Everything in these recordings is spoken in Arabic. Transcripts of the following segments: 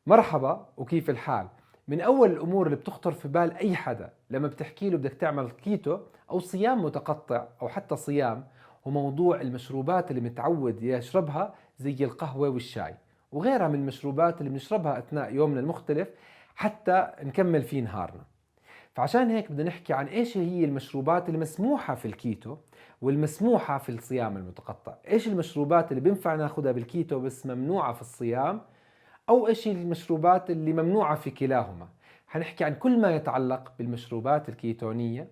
مرحبا وكيف الحال؟ من أول الأمور اللي بتخطر في بال أي حدا لما بتحكي له بدك تعمل كيتو أو صيام متقطع أو حتى صيام هو موضوع المشروبات اللي متعود يشربها زي القهوة والشاي وغيرها من المشروبات اللي بنشربها أثناء يومنا المختلف حتى نكمل فيه نهارنا. فعشان هيك بدنا نحكي عن إيش هي المشروبات المسموحة في الكيتو والمسموحة في الصيام المتقطع. إيش المشروبات اللي بينفع ناخدها بالكيتو بس ممنوعة في الصيام، أو إيش هي المشروبات اللي ممنوعة في كلاهما. حنحكي عن كل ما يتعلق بالمشروبات الكيتونية.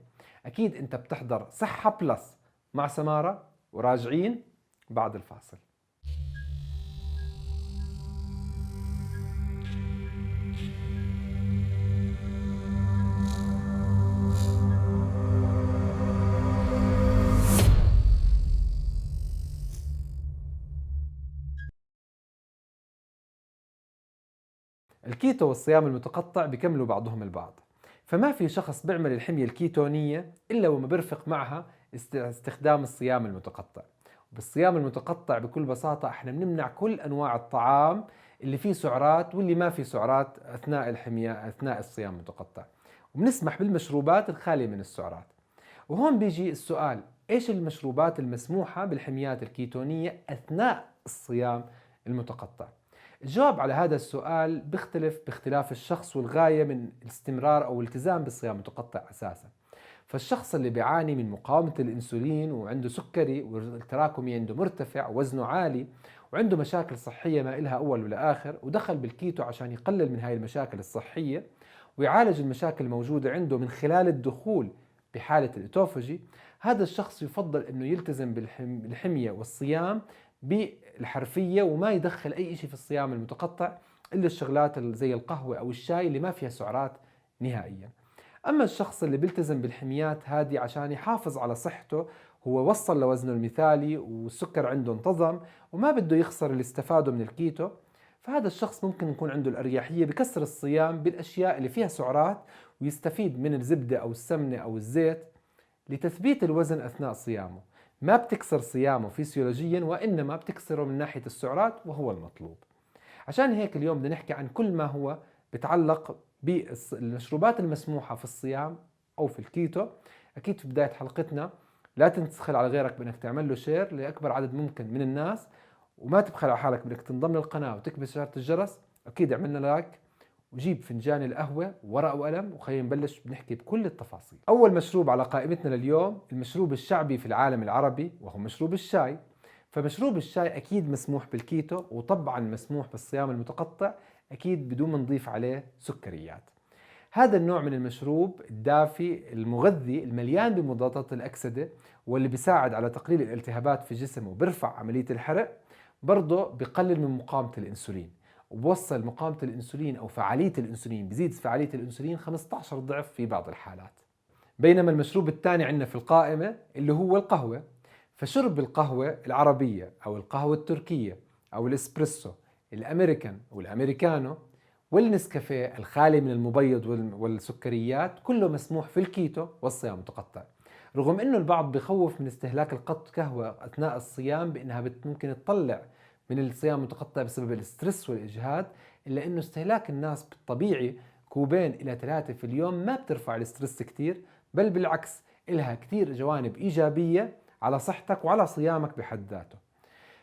أكيد أنت بتحضر صحة بلس مع سمارة، وراجعين بعد الفاصل. الكيتو والصيام المتقطع بيكملوا بعضهم البعض، فما في شخص بيعمل الحمية الكيتونية إلا وما بيرفق معها استخدام الصيام المتقطع. وبالصيام المتقطع بكل بساطة احنا بنمنع كل أنواع الطعام اللي فيه سعرات واللي ما فيه سعرات أثناء الحمية أثناء الصيام المتقطع، وبنسمح بالمشروبات الخالية من السعرات. وهون بيجي السؤال، إيش المشروبات المسموحة بالحميات الكيتونية أثناء الصيام المتقطع؟ الجواب على هذا السؤال بيختلف باختلاف الشخص والغاية من الاستمرار أو الالتزام بالصيام المتقطع أساسا. فالشخص اللي بيعاني من مقاومة الأنسولين وعنده سكري والتراكمي عنده مرتفع ووزنه عالي وعنده مشاكل صحية ما إلها أول ولا آخر، ودخل بالكيتو عشان يقلل من هاي المشاكل الصحية ويعالج المشاكل الموجودة عنده من خلال الدخول بحالة الأوتوفاجي، هذا الشخص يفضل أنه يلتزم بالحمية والصيام بالحرفية وما يدخل أي شيء في الصيام المتقطع إلا الشغلات زي القهوة أو الشاي اللي ما فيها سعرات نهائيا. أما الشخص اللي بيلتزم بالحميات هذه عشان يحافظ على صحته، هو وصل لوزنه المثالي والسكر عنده انتظم وما بده يخسر اللي استفاده من الكيتو، فهذا الشخص ممكن يكون عنده الأريحية بكسر الصيام بالأشياء اللي فيها سعرات ويستفيد من الزبدة أو السمنة أو الزيت لتثبيت الوزن أثناء صيامه. ما بتكسر صيامه فيسيولوجيا وإنما بتكسره من ناحية السعرات وهو المطلوب. عشان هيك اليوم بدنا نحكي عن كل ما هو بتعلق بالمشروبات المسموحة في الصيام أو في الكيتو. أكيد في بداية حلقتنا لا تنسخل على غيرك بأنك تعمل له شير لأكبر عدد ممكن من الناس، وما تبخل على حالك بأنك تنضم للقناة وتكبس شاشة الجرس. أكيد عملنا لايك وجيب فنجان القهوة ورقة وقلم وخلينا نبلش بنحكي بكل التفاصيل. أول مشروب على قائمتنا لليوم المشروب الشعبي في العالم العربي وهو مشروب الشاي. فمشروب الشاي أكيد مسموح بالكيتو وطبعا مسموح بالصيام المتقطع، أكيد بدون ما نضيف عليه سكريات. هذا النوع من المشروب الدافي المغذي المليان بمضادات الأكسدة واللي بيساعد على تقليل الالتهابات في الجسم وبرفع عملية الحرق، برضه بقلل من مقاومة الأنسولين وبوصل مقاومة الأنسولين أو فعالية الأنسولين، بزيد فعالية الأنسولين 15 ضعف في بعض الحالات. بينما المشروب الثاني عندنا في القائمة اللي هو القهوة. فشرب القهوة العربية أو القهوة التركية أو الإسبريسو الأمريكان والأمريكانو والنسكافيه الخالي من المبيض والسكريات كله مسموح في الكيتو والصيام المتقطع. رغم أنه البعض بخوف من استهلاك القهوة أثناء الصيام بأنها ممكن تطلع من الصيام المتقطع بسبب الاسترس والإجهاد، إلا أنه استهلاك الناس بالطبيعي كوبين إلى 3 في اليوم ما بترفع الاسترس كتير، بل بالعكس إلها كتير جوانب إيجابية على صحتك وعلى صيامك بحد ذاته.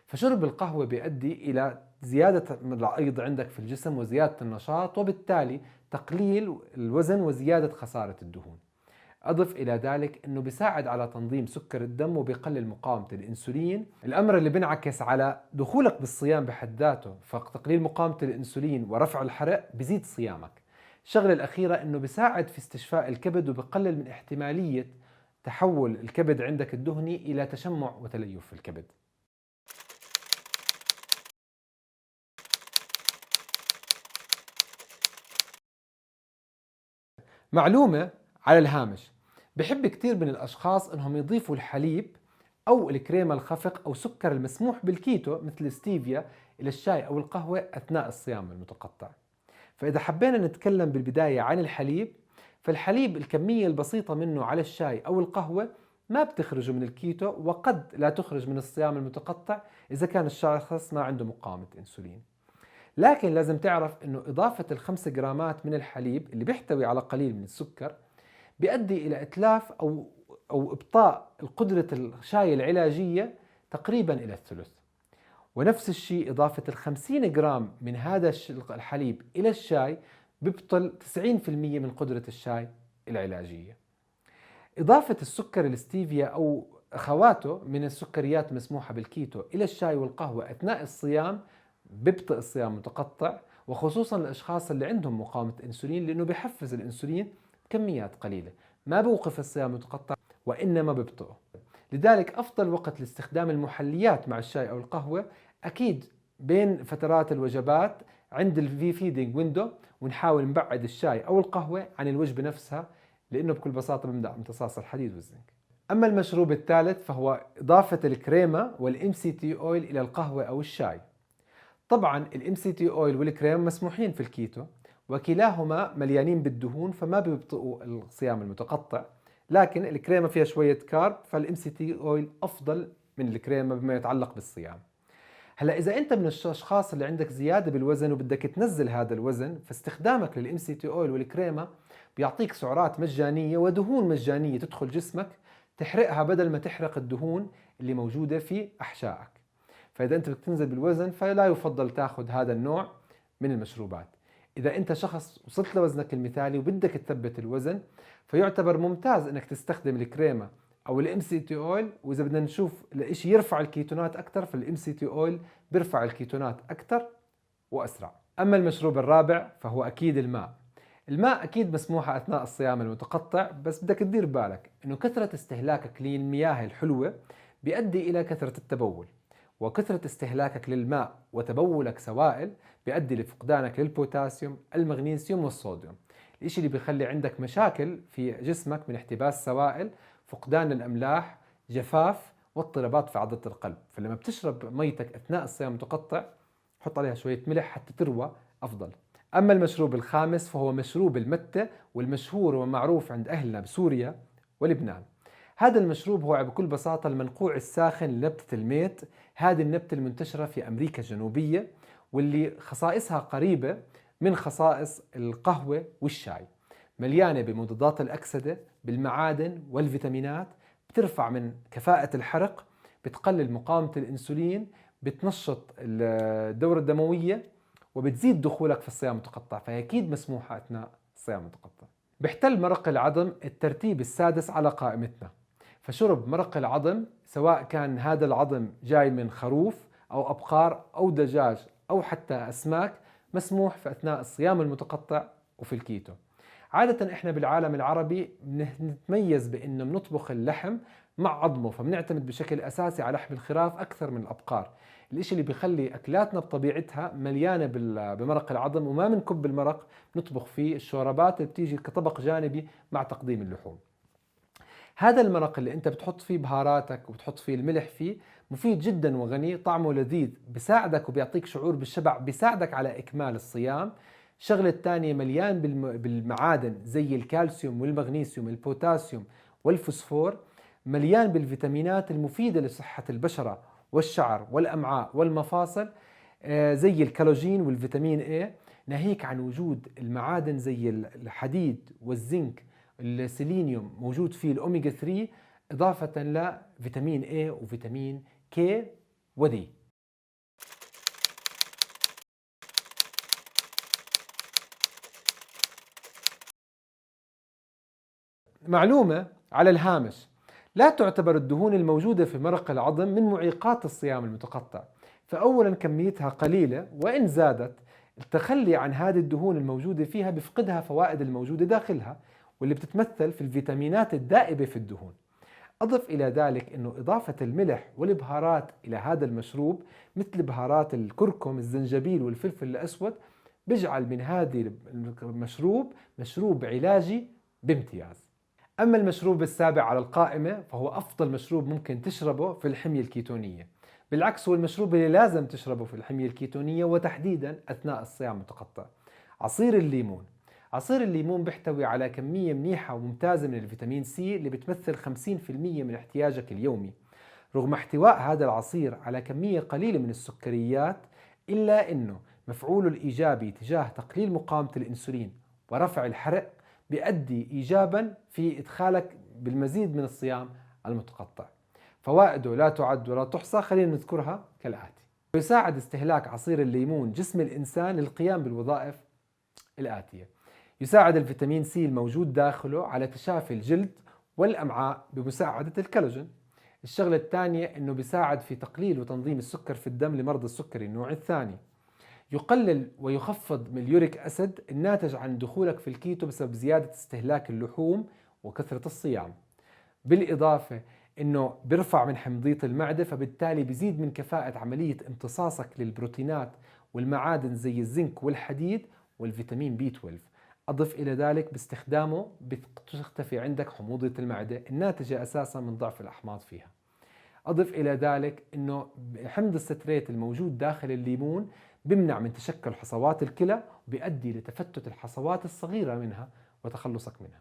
فشرب القهوة بيؤدي إلى زيادة الأيض عندك في الجسم وزيادة النشاط وبالتالي تقليل الوزن وزيادة خسارة الدهون. أضف إلى ذلك أنه بيساعد على تنظيم سكر الدم وبيقلل مقاومة الأنسولين، الأمر اللي بينعكس على دخولك بالصيام بحد ذاته. فتقليل مقاومة الأنسولين ورفع الحرق بيزيد صيامك. الشغلة الأخيرة أنه بيساعد في استشفاء الكبد وبيقلل من احتمالية تحول الكبد عندك الدهني إلى تشمع وتليف في الكبد. معلومة على الهامش، بحب كتير من الأشخاص أنهم يضيفوا الحليب أو الكريمة الخفق أو سكر المسموح بالكيتو مثل ستيفيا إلى الشاي أو القهوة أثناء الصيام المتقطع. فإذا حبينا نتكلم بالبداية عن الحليب، فالحليب الكمية البسيطة منه على الشاي أو القهوة ما بتخرجه من الكيتو وقد لا تخرج من الصيام المتقطع إذا كان الشخص ما عنده مقاومة أنسولين. لكن لازم تعرف انه اضافة ال5 جرامات من الحليب اللي بيحتوي على قليل من السكر بيؤدي الى اتلاف او ابطاء قدرة الشاي العلاجية تقريبا الى الثلث. ونفس الشيء اضافة ال50 جرام من هذا الحليب الى الشاي بيبطل 90% من قدرة الشاي العلاجية. إضافة السكر الستيفيا أو أخواته من السكريات المسموحة بالكيتو إلى الشاي والقهوة أثناء الصيام بيبطئ الصيام المتقطع، وخصوصا الأشخاص اللي عندهم مقاومة أنسولين، لأنه بيحفز الأنسولين بكميات قليلة، ما بوقف الصيام المتقطع وإنما بيبطئه. لذلك أفضل وقت لاستخدام المحليات مع الشاي أو القهوة أكيد بين فترات الوجبات عند الفي فيدنج ويندو، ونحاول نبعد الشاي أو القهوة عن الوجبة نفسها، لأنه بكل بساطة بيمنع امتصاص الحديد والزنك. أما المشروب الثالث فهو إضافة الكريمة والام سي تي أويل إلى القهوة أو الشاي. طبعا الام سي تي أويل والكريمة مسموحين في الكيتو، وكلاهما مليانين بالدهون فما بيبطئوا الصيام المتقطع، لكن الكريمة فيها شوية كارب، فالام سي تي أويل أفضل من الكريمة بما يتعلق بالصيام. هلا إذا أنت من الأشخاص اللي عندك زيادة بالوزن وبدك تنزل هذا الوزن، فاستخدامك للام سي تي أويل والكريمة بيعطيك سعرات مجانية ودهون مجانية تدخل جسمك تحرقها بدل ما تحرق الدهون اللي موجودة في أحشائك. فإذا أنت بدك تنزل بالوزن فلا يفضل تاخذ هذا النوع من المشروبات. إذا أنت شخص وصلت لوزنك المثالي وبدك تثبت الوزن، فيعتبر ممتاز أنك تستخدم الكريمة أو الام سي تي اويل. وإذا بدنا نشوف الشيء يرفع الكيتونات أكثر، فالام سي تي اويل بيرفع الكيتونات أكثر وأسرع. أما المشروب الرابع فهو أكيد الماء. الماء أكيد مسموحة أثناء الصيام المتقطع، بس بدك تدير بالك إنه كثرة استهلاكك للمياه الحلوة بيؤدي إلى كثرة التبول، وكثرة استهلاكك للماء وتبولك سوائل بيؤدي لفقدانك للبوتاسيوم، المغنيسيوم والصوديوم، الإشي اللي بيخلي عندك مشاكل في جسمك من احتباس سوائل، فقدان الأملاح، جفاف، واضطرابات في عضلة القلب. فلما بتشرب ميتك أثناء الصيام المتقطع حط عليها شوية ملح حتى تروى أفضل. أما المشروب الخامس فهو مشروب المتة، والمشهور ومعروف عند أهلنا بسوريا ولبنان. هذا المشروب هو بكل بساطة المنقوع الساخن لنبتة الميت. هذه النبتة المنتشرة في أمريكا الجنوبية، واللي خصائصها قريبة من خصائص القهوة والشاي، مليانة بمضادات الأكسدة، بالمعادن والفيتامينات، بترفع من كفاءة الحرق، بتقلل مقاومة الأنسولين، بتنشط الدورة الدموية، وبتزيد دخولك في الصيام المتقطع، فهي أكيد مسموحة أثناء الصيام المتقطع. بيحتل مرق العظم الترتيب السادس على قائمتنا، فشرب مرق العظم سواء كان هذا العظم جاي من خروف أو أبقار أو دجاج أو حتى أسماك مسموح في أثناء الصيام المتقطع وفي الكيتو. عادة إحنا بالعالم العربي نتميز بأنه بنطبخ اللحم مع عظمه، فبنعتمد بشكل أساسي على لحم الخراف أكثر من الأبقار، الإشي اللي بيخلي أكلاتنا بطبيعتها مليانة بمرق العظم، وما بنكب المرق نطبخ فيه الشوربات اللي بتيجي كطبق جانبي مع تقديم اللحوم. هذا المرق اللي انت بتحط فيه بهاراتك وبتحط فيه الملح فيه مفيد جدا وغني، طعمه لذيذ، بيساعدك وبيعطيك شعور بالشبع، بيساعدك على إكمال الصيام. الشغلة الثانية مليان بالمعادن زي الكالسيوم والمغنيسيوم، البوتاسيوم والفوسفور، مليان بالفيتامينات المفيدة لصحة البشرة والشعر والأمعاء والمفاصل، زي الكالوجين والفيتامين A، ناهيك عن وجود المعادن زي الحديد والزنك، السيلينيوم موجود فيه الأوميجا 3، إضافة لفيتامين A وفيتامين K ودي. معلومة على الهامش: لا تعتبر الدهون الموجودة في مرق العظم من معيقات الصيام المتقطع، فأولا كميتها قليلة، وإن زادت التخلي عن هذه الدهون الموجودة فيها بفقدها فوائد الموجودة داخلها، واللي بتتمثل في الفيتامينات الدائبة في الدهون. أضف إلى ذلك أنه إضافة الملح والبهارات إلى هذا المشروب مثل بهارات الكركم، الزنجبيل والفلفل الأسود، بيجعل من هذا المشروب مشروب علاجي بامتياز. أما المشروب السابع على القائمة فهو أفضل مشروب ممكن تشربه في الحمية الكيتونية، بالعكس هو المشروب اللي لازم تشربه في الحمية الكيتونية وتحديدا أثناء الصيام المتقطع: عصير الليمون. عصير الليمون بيحتوي على كمية منيحة وممتازة من الفيتامين سي اللي بتمثل 50% من احتياجك اليومي. رغم احتواء هذا العصير على كمية قليلة من السكريات، إلا أنه مفعوله الإيجابي تجاه تقليل مقاومة الأنسولين ورفع الحرق بيؤدي إيجابا في إدخالك بالمزيد من الصيام المتقطع. فوائده لا تعد ولا تحصى، خلينا نذكرها كالآتي. يساعد استهلاك عصير الليمون جسم الإنسان للقيام بالوظائف الآتية: يساعد الفيتامين سي الموجود داخله على تشافي الجلد والأمعاء بمساعدة الكولاجين. الشغلة الثانية إنه بيساعد في تقليل وتنظيم السكر في الدم لمرضى السكري النوع الثاني. يقلل ويخفض من اليوريك أسيد الناتج عن دخولك في الكيتو بسبب زيادة استهلاك اللحوم وكثرة الصيام. بالإضافة إنه بيرفع من حمضية المعدة، فبالتالي بيزيد من كفاءة عملية امتصاصك للبروتينات والمعادن زي الزنك والحديد والفيتامين بي 12. أضف إلى ذلك باستخدامه بتختفي عندك حموضة المعدة الناتجة أساسا من ضعف الأحماض فيها. أضف إلى ذلك إنه حمض الستريت الموجود داخل الليمون بيمنع من تشكل حصوات الكلى وبيؤدي لتفتت الحصوات الصغيرة منها وتخلصك منها.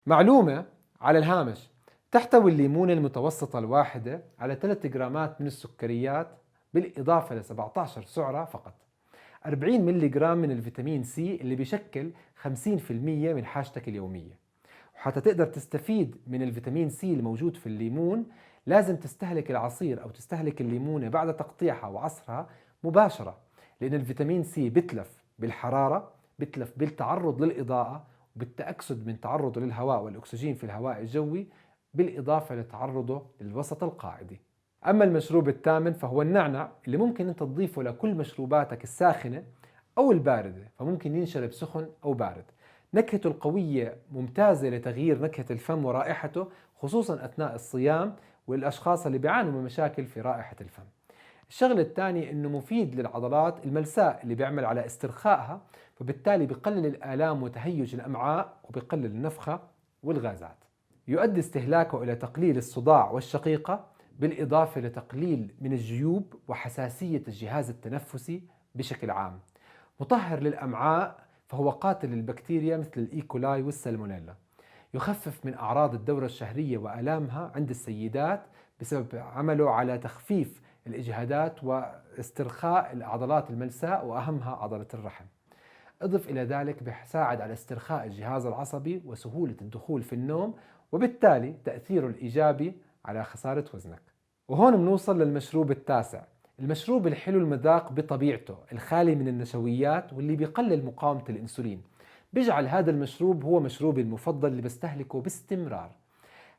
معلومة على الهامش: تحتوي الليمونة المتوسطة الواحدة على 3 جرامات من السكريات بالإضافة ل 17 سعرة فقط، 40 ملي جرام من الفيتامين سي اللي بيشكل 50% من حاجتك اليومية. وحتى تقدر تستفيد من الفيتامين سي الموجود في الليمون لازم تستهلك العصير أو تستهلك الليمونة بعد تقطيعها وعصرها مباشرة، لأن الفيتامين سي بتلف بالحرارة، بتلف بالتعرض للإضاءة، وبالتأكسد من تعرضه للهواء والأكسجين في الهواء الجوي، بالإضافة لتعرضه للوسط القاعدي. أما المشروب الثامن فهو النعنع، اللي ممكن أنت تضيفه لكل مشروباتك الساخنة أو الباردة، فممكن ينشرب سخن أو بارد. نكهته القوية ممتازة لتغيير نكهة الفم ورائحته، خصوصا أثناء الصيام والأشخاص اللي بيعانوا من مشاكل في رائحة الفم. الشغلة الثانية إنه مفيد للعضلات الملساء اللي بيعمل على استرخائها، فبالتالي بيقلل الآلام وتهيج الأمعاء وبيقلل النفخة والغازات. يؤدي استهلاكه إلى تقليل الصداع والشقيقة، بالإضافة لتقليل من الجيوب وحساسية الجهاز التنفسي بشكل عام. مطهر للأمعاء، فهو قاتل للبكتيريا مثل الإيكولاي والسالمونيلا. يخفف من أعراض الدورة الشهرية وآلامها عند السيدات بسبب عمله على تخفيف الإجهادات واسترخاء العضلات الملساء وأهمها عضلة الرحم. اضف إلى ذلك بيساعد على استرخاء الجهاز العصبي وسهولة الدخول في النوم، وبالتالي تأثيره الإيجابي على خسارة وزنك. وهون بنوصل للمشروب التاسع، المشروب الحلو المذاق بطبيعته، الخالي من النشويات واللي بيقلل مقاومة الأنسولين، بيجعل هذا المشروب هو مشروبي المفضل اللي بستهلكه باستمرار.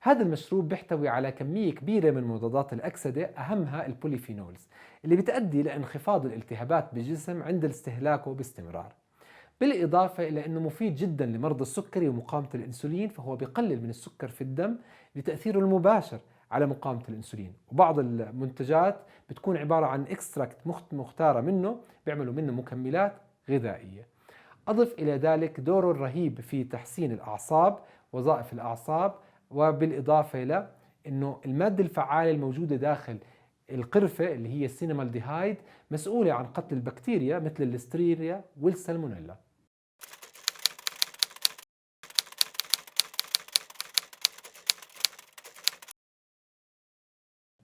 هذا المشروب بيحتوي على كمية كبيرة من مضادات الأكسدة، أهمها البوليفينولز، اللي بتؤدي لانخفاض الالتهابات بالجسم عند استهلاكه باستمرار. بالإضافة إلى أنه مفيد جدا لمرضى السكري ومقاومة الأنسولين، فهو بيقلل من السكر في الدم لتأثيره المباشر على مقاومة الأنسولين. وبعض المنتجات بتكون عبارة عن إكستراكت مختارة منه، بيعملوا منه مكملات غذائية. أضف إلى ذلك دوره الرهيب في تحسين الأعصاب، وظائف الأعصاب، وبالإضافة إلى أنه المادة الفعالة الموجودة داخل القرفة اللي هي السينامالديهايد مسؤولة عن قتل البكتيريا مثل الليستيريا والسالمونيلا.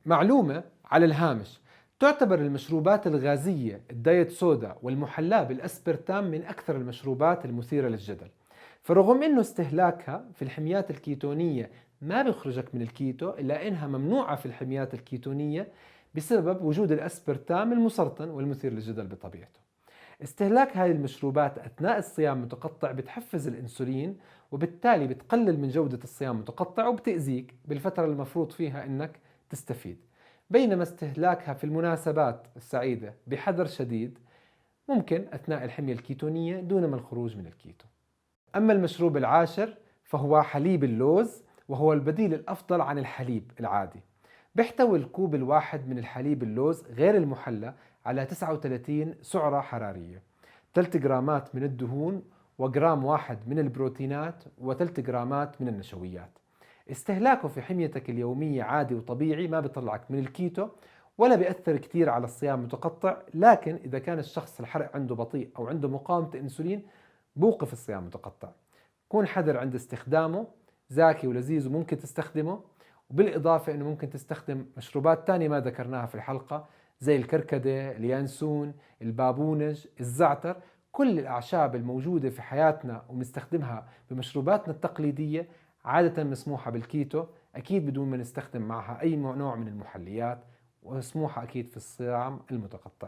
معلومة على الهامش: تعتبر المشروبات الغازية الدايت سودا والمحلاة بالأسبرتام من أكثر المشروبات المثيرة للجدل، فرغم أنه استهلاكها في الحميات الكيتونية ما بيخرجك من الكيتو، إلا أنها ممنوعة في الحميات الكيتونية بسبب وجود الأسبرتام المسرطن والمثير للجدل بطبيعته. استهلاك هذه المشروبات أثناء الصيام المتقطع بتحفز الأنسولين، وبالتالي بتقلل من جودة الصيام المتقطع وبتأذيك بالفترة المفروض فيها أنك تستفيد. بينما استهلاكها في المناسبات السعيدة بحذر شديد، ممكن أثناء الحمية الكيتونية دون ما الخروج من الكيتو. أما المشروب العاشر فهو حليب اللوز، وهو البديل الأفضل عن الحليب العادي. بيحتوي الكوب الواحد من الحليب اللوز غير المحلى على 39 سعرة حرارية، 3 جرامات من الدهون، وجرام واحد من البروتينات، و3 جرامات من النشويات. استهلاكه في حميتك اليومية عادي وطبيعي، ما بيطلعك من الكيتو ولا بيأثر كتير على الصيام المتقطع، لكن إذا كان الشخص الحرق عنده بطيء أو عنده مقاومة أنسولين بوقف الصيام المتقطع. كون حذر عند استخدامه، زاكي ولذيذ وممكن تستخدمه. وبالإضافة أنه ممكن تستخدم مشروبات تانية ما ذكرناها في الحلقة زي الكركديه، اليانسون، البابونج، الزعتر. كل الأعشاب الموجودة في حياتنا ومستخدمها بمشروباتنا التقليدية عادة مسموحة بالكيتو، أكيد بدون ما نستخدم معها أي نوع من المحليات، ومسموحة أكيد في الصيام المتقطع.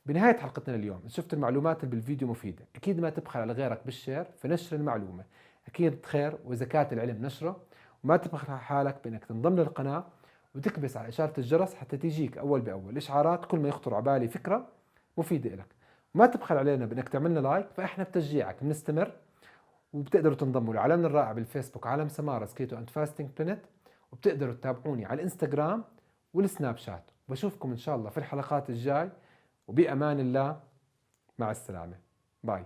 بنهاية حلقتنا اليوم، إذا شفت المعلومات اللي بالفيديو مفيدة أكيد ما تبخل على غيرك بالشير في نشر المعلومة، أكيد خير وزكاة العلم نشره. وما تبخل على حالك بأنك تنضم للقناة وتكبس على إشارة الجرس حتى تيجيك أول بأول إشعارات كل ما يخطر على بالي فكرة مفيدة لك. وما تبخل علينا بأنك تعملنا لايك، فإحنا بتشجيعك بنستمر. وبتقدروا تنضموا لعالمنا الرائع بالفيسبوك عالم سمارة كيتو أند فاستنج بلانت، وبتقدروا تتابعوني على الانستغرام والسناب شات. بشوفكم إن شاء الله في الحلقات الجاي، وبأمان الله، مع السلامة، باي.